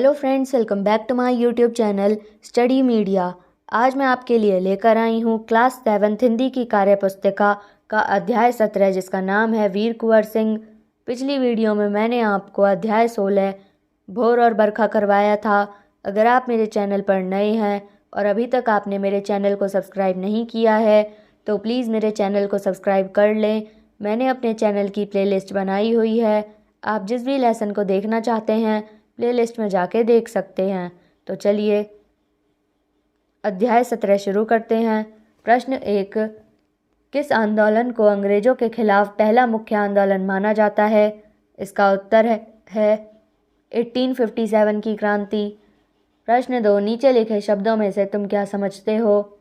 Hello friends, welcome back to my YouTube channel study media. आज मैं आपके लिए लेकर आई हूँ क्लास 7 हिंदी की कार्य पुस्तिका का अध्याय 17 जिसका नाम है वीर कुंवर सिंह। पिछली वीडियो में मैंने आपको अध्याय 16 भोर और बरखा करवाया था। अगर आप मेरे चैनल पर नए हैं और अभी तक आपने मेरे चैनल को सब्सक्राइब नहीं किया है तो प्लीज़ मेरे चैनल को सब्सक्राइब कर लें। मैंने अपने चैनल की प्लेलिस्ट बनाई हुई है, आप जिस भी लेसन को देखना चाहते हैं प्लेलिस्ट में जाके देख सकते हैं। तो चलिए अध्याय 17 शुरू करते हैं। प्रश्न 1, किस आंदोलन को अंग्रेजों के खिलाफ पहला मुख्य आंदोलन माना जाता है? इसका उत्तर है 1857 की क्रांति। प्रश्न 2, नीचे लिखे शब्दों में से तुम क्या समझते हो?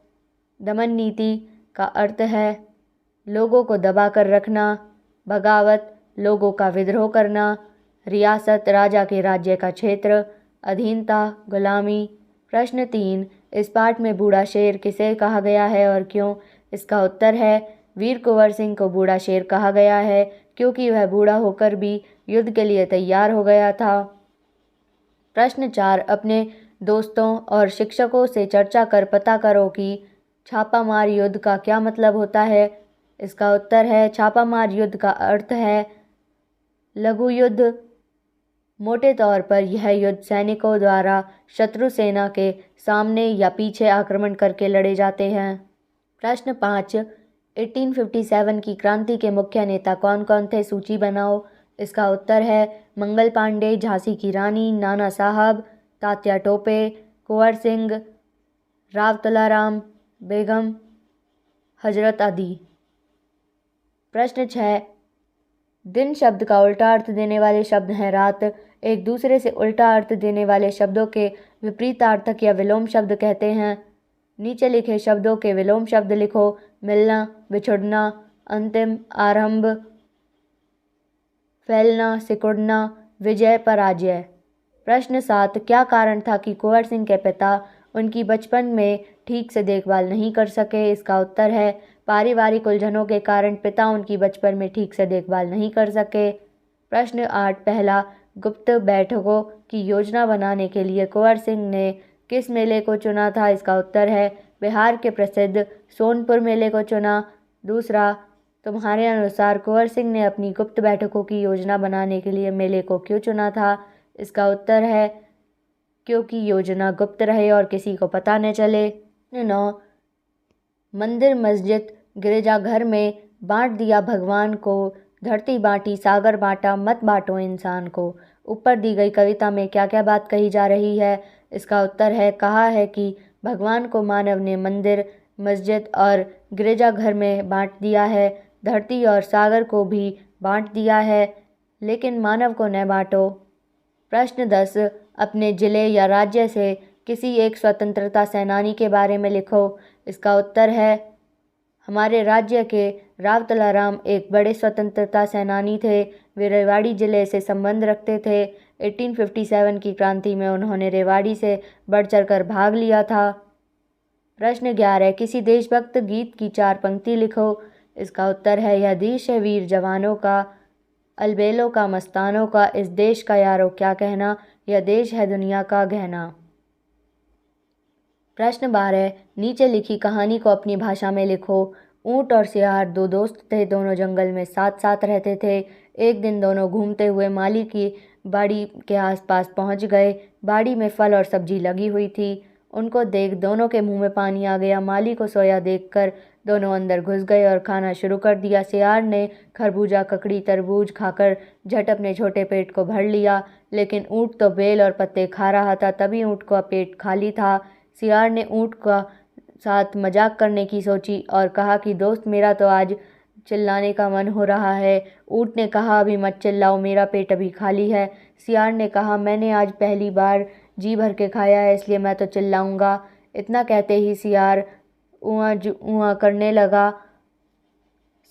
दमन नीति का अर्थ है लोगों को दबा कर रखना, बगावत लोगों का विद्रोह करना, रियासत राजा के राज्य का क्षेत्र, अधीनता गुलामी। प्रश्न 3, इस पाठ में बूढ़ा शेर किसे कहा गया है और क्यों? इसका उत्तर है वीर कुंवर सिंह को बूढ़ा शेर कहा गया है क्योंकि वह बूढ़ा होकर भी युद्ध के लिए तैयार हो गया था। प्रश्न 4, अपने दोस्तों और शिक्षकों से चर्चा कर पता करो कि छापामार युद्ध का क्या मतलब होता है। इसका उत्तर है छापामार युद्ध का अर्थ है लघु युद्ध। मोटे तौर पर यह युद्ध सैनिकों द्वारा शत्रु सेना के सामने या पीछे आक्रमण करके लड़े जाते हैं। प्रश्न 5, 1857 की क्रांति के मुख्य नेता कौन कौन थे? सूची बनाओ। इसका उत्तर है मंगल पांडे, झांसी की रानी, नाना साहब, तात्या टोपे, कुंवर सिंह, राव तुलाराम, बेगम, हजरत अली। प्रश्न 6, दिन शब्द का उल्टा अर्थ देने वाले शब्द हैं रात। एक दूसरे से उल्टा अर्थ देने वाले शब्दों के विपरीतार्थक या विलोम शब्द कहते हैं। नीचे लिखे शब्दों के विलोम शब्द लिखो। मिलना, बिछुड़ना, अंतिम, आरंभ, फैलना, सिकुड़ना, विजय, पराजय। प्रश्न 7, क्या कारण था कि कुंवर सिंह के पिता उनकी बचपन में ठीक से देखभाल नहीं कर सके? इसका उत्तर है पारिवारिक उलझनों के कारण पिता उनकी बचपन में ठीक से देखभाल नहीं कर सके। प्रश्न 8, पहला गुप्त बैठकों की योजना बनाने के लिए कुंवर सिंह ने किस मेले को चुना था? इसका उत्तर है बिहार के प्रसिद्ध सोनपुर मेले को चुना। दूसरा, तुम्हारे अनुसार कुंवर सिंह ने अपनी गुप्त बैठकों की योजना बनाने के लिए मेले को क्यों चुना था? इसका उत्तर है क्योंकि योजना गुप्त रहे और किसी को पता न चले। 9, मंदिर मस्जिद गिरजाघर में बांट दिया भगवान को, धरती बांटी सागर बांटा, मत बांटो इंसान को। ऊपर दी गई कविता में क्या क्या बात कही जा रही है? इसका उत्तर है कहा है कि भगवान को मानव ने मंदिर मस्जिद और गिरजाघर में बांट दिया है, धरती और सागर को भी बांट दिया है, लेकिन मानव को न बांटो। प्रश्न 10, अपने जिले या राज्य से किसी एक स्वतंत्रता सेनानी के बारे में लिखो। इसका उत्तर है हमारे राज्य के राव तुलाराम एक बड़े स्वतंत्रता सेनानी थे। वे रेवाड़ी जिले से संबंध रखते थे। 1857 की क्रांति में उन्होंने रेवाड़ी से बढ़ चढ़कर भाग लिया था। प्रश्न 11, किसी देशभक्त गीत की 4 पंक्ति लिखो। इसका उत्तर है यह देश है वीर जवानों का, अलबेलों का, मस्तानों का, इस देश का यारो क्या कहना, यह देश है दुनिया का गहना। प्रश्न 12, नीचे लिखी कहानी को अपनी भाषा में लिखो। ऊंट और सियार 2 दोस्त थे, दोनों जंगल में साथ साथ रहते थे। एक दिन दोनों घूमते हुए माली की बाड़ी के आसपास पहुंच गए। बाड़ी में फल और सब्जी लगी हुई थी। उनको देख दोनों के मुंह में पानी आ गया। माली को सोया देखकर दोनों अंदर घुस गए और खाना शुरू कर दिया। सियार ने खरबूजा, ककड़ी, तरबूज खाकर झट अपने छोटे पेट को भर लिया, लेकिन ऊंट तो बेल और पत्ते खा रहा था, तभी ऊंट का पेट खाली था। सियार ने ऊंट का साथ मजाक करने की सोची और कहा कि दोस्त, मेरा तो आज चिल्लाने का मन हो रहा है। ऊंट ने कहा अभी मत चिल्लाओ, मेरा पेट अभी खाली है। सियार ने कहा मैंने आज पहली बार जी भर के खाया है, इसलिए मैं तो चिल्लाऊंगा। इतना कहते ही सियार ऊँ करने लगा।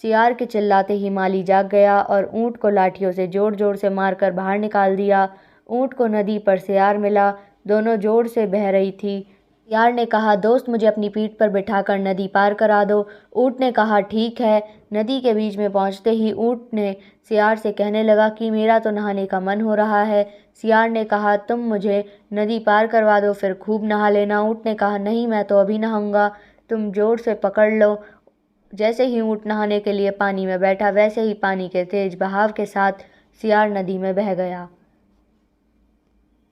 सियार के चिल्लाते ही माली जाग गया और ऊंट को लाठियों से जोर जोर से मारकर बाहर निकाल दिया। ऊंट को नदी पर सियार मिला, दोनों जोर से बह रही थी। सियार ने कहा, दोस्त मुझे अपनी पीठ पर बिठाकर नदी पार करा दो। ऊँट ने कहा, ठीक है। नदी के बीच में पहुँचते ही ऊँट ने सियार से कहने लगा कि मेरा तो नहाने का मन हो रहा है। सियार ने कहा, तुम मुझे नदी पार करवा दो, फिर खूब नहा लेना। ऊँट ने कहा, नहीं, मैं तो अभी नहाऊंगा, तुम जोर से पकड़ लो। जैसे ही ऊँट नहाने के लिए पानी में बैठा, वैसे ही पानी के तेज बहाव के साथ सियार नदी में बह गया।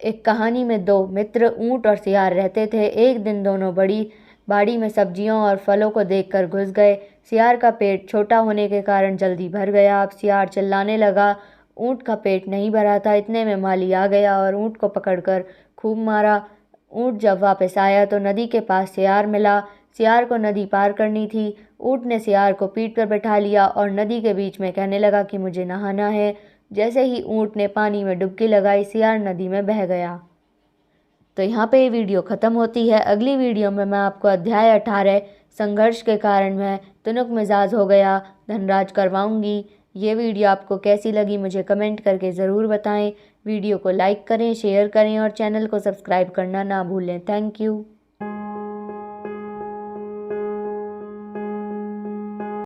एक कहानी में दो मित्र ऊँट और सियार रहते थे। एक दिन दोनों बड़ी बाड़ी में सब्जियों और फलों को देखकर घुस गए। सियार का पेट छोटा होने के कारण जल्दी भर गया। अब सियार चिल्लाने लगा, ऊँट का पेट नहीं भरा था। इतने में माली आ गया और ऊँट को पकड़कर खूब मारा। ऊँट जब वापस आया तो नदी के पास सियार मिला। सियार को नदी पार करनी थी। ऊँट ने सियार को पीठ पर बैठा लिया और नदी के बीच में कहने लगा कि मुझे नहाना है। जैसे ही ऊँट ने पानी में डुबकी लगाई, सियार नदी में बह गया। तो यहाँ पे ये वीडियो ख़त्म होती है। अगली वीडियो में मैं आपको अध्याय 18 संघर्ष के कारण मैं तुनक मिजाज हो गया धनराज करवाऊँगी। ये वीडियो आपको कैसी लगी मुझे कमेंट करके ज़रूर बताएं। वीडियो को लाइक करें, शेयर करें और चैनल को सब्सक्राइब करना ना भूलें। Thank you.